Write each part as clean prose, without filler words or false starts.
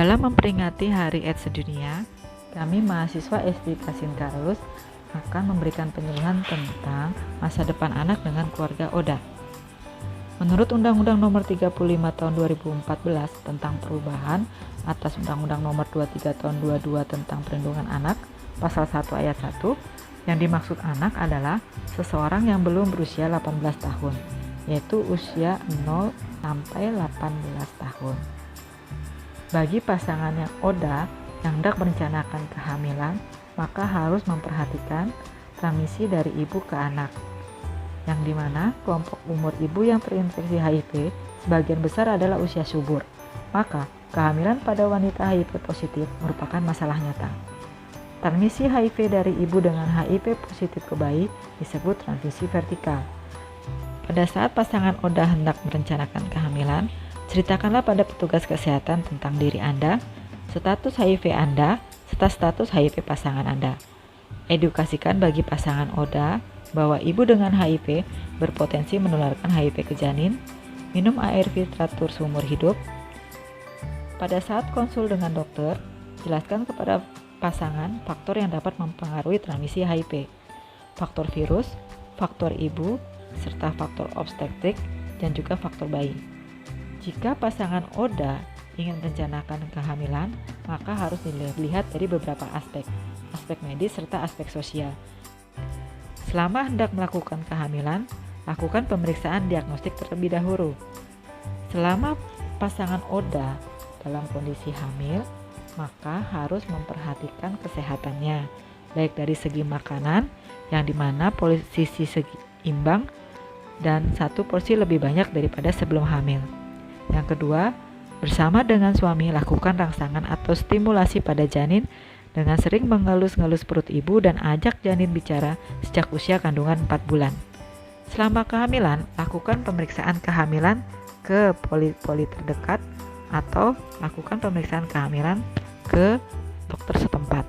Dalam memperingati Hari AIDS Sedunia, kami mahasiswa SD Kasingkarus akan memberikan penyuluhan tentang masa depan anak dengan keluarga ODA. Menurut Undang-Undang Nomor 35 Tahun 2014 tentang perubahan atas Undang-Undang Nomor 23 Tahun 22 tentang Perlindungan Anak, Pasal 1 Ayat 1, yang dimaksud anak adalah seseorang yang belum berusia 18 tahun, yaitu usia 0 sampai 18 tahun. Bagi pasangan yang ODA yang hendak merencanakan kehamilan, maka harus memperhatikan transmisi dari ibu ke anak, yang dimana kelompok umur ibu yang terinfeksi HIV sebagian besar adalah usia subur. Maka, kehamilan pada wanita HIV positif merupakan masalah nyata. Transmisi HIV dari ibu dengan HIV positif ke bayi disebut transmisi vertikal. Pada saat pasangan ODA hendak merencanakan kehamilan, ceritakanlah pada petugas kesehatan tentang diri Anda, status HIV Anda, serta status HIV pasangan Anda. Edukasikan bagi pasangan ODA bahwa ibu dengan HIV berpotensi menularkan HIV ke janin, minum ARV teratur seumur hidup. Pada saat konsul dengan dokter, jelaskan kepada pasangan faktor yang dapat mempengaruhi transmisi HIV, faktor virus, faktor ibu, serta faktor obstetrik, dan juga faktor bayi. Jika pasangan ODA ingin merencanakan kehamilan, maka harus dilihat dari beberapa aspek medis serta aspek sosial. Selama hendak melakukan kehamilan, lakukan pemeriksaan diagnostik terlebih dahulu. Selama pasangan ODA dalam kondisi hamil, maka harus memperhatikan kesehatannya, baik dari segi makanan, yang dimana posisi seimbang dan satu porsi lebih banyak daripada sebelum hamil. Yang kedua, bersama dengan suami lakukan rangsangan atau stimulasi pada janin dengan sering mengelus-ngelus perut ibu dan ajak janin bicara sejak usia kandungan 4 bulan. Selama kehamilan, lakukan pemeriksaan kehamilan ke poli terdekat atau lakukan pemeriksaan kehamilan ke dokter setempat.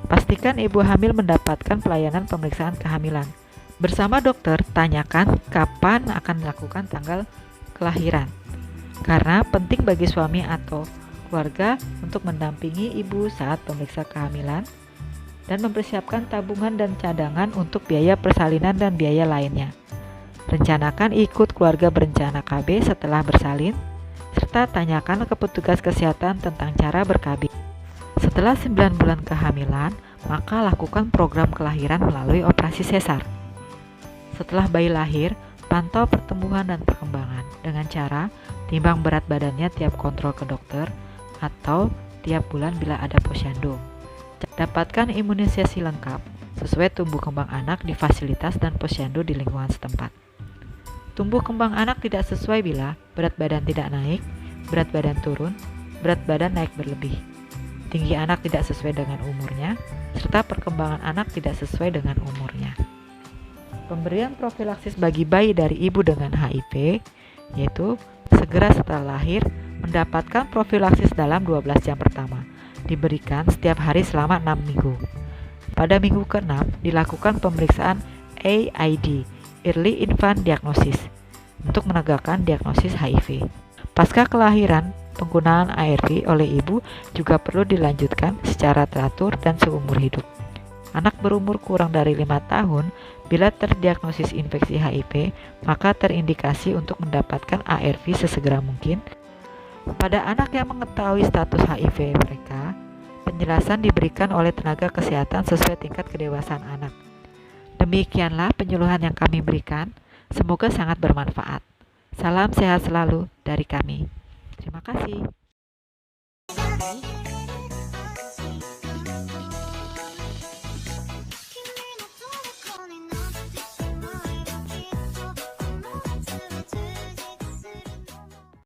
Pastikan ibu hamil mendapatkan pelayanan pemeriksaan kehamilan. Bersama dokter, tanyakan kapan akan dilakukan tanggal kelahiran. Karena penting bagi suami atau keluarga untuk mendampingi ibu saat pemeriksa kehamilan dan mempersiapkan tabungan dan cadangan untuk biaya persalinan dan biaya lainnya. Rencanakan ikut keluarga berencana KB setelah bersalin, serta tanyakan ke petugas kesehatan tentang cara ber-KB. Setelah 9 bulan kehamilan, maka lakukan program kelahiran melalui operasi sesar. Setelah bayi lahir, pantau pertumbuhan dan perkembangan dengan cara timbang berat badannya tiap kontrol ke dokter atau tiap bulan bila ada posyandu. Dapatkan imunisasi lengkap sesuai tumbuh kembang anak di fasilitas dan posyandu di lingkungan setempat. Tumbuh kembang anak tidak sesuai bila berat badan tidak naik, berat badan turun, berat badan naik berlebih. Tinggi anak tidak sesuai dengan umurnya, serta perkembangan anak tidak sesuai dengan umurnya. Pemberian profilaksis bagi bayi dari ibu dengan HIV, yaitu segera setelah lahir, mendapatkan profilaksis dalam 12 jam pertama, diberikan setiap hari selama 6 minggu. Pada minggu ke-6, dilakukan pemeriksaan AID, Early Infant Diagnosis, untuk menegakkan diagnosis HIV. Pasca kelahiran, penggunaan ARV oleh ibu juga perlu dilanjutkan secara teratur dan seumur hidup. Anak berumur kurang dari 5 tahun, bila terdiagnosis infeksi HIV, maka terindikasi untuk mendapatkan ARV sesegera mungkin. Pada anak yang mengetahui status HIV mereka, penjelasan diberikan oleh tenaga kesehatan sesuai tingkat kedewasaan anak. Demikianlah penyuluhan yang kami berikan, semoga sangat bermanfaat. Salam sehat selalu dari kami. Terima kasih.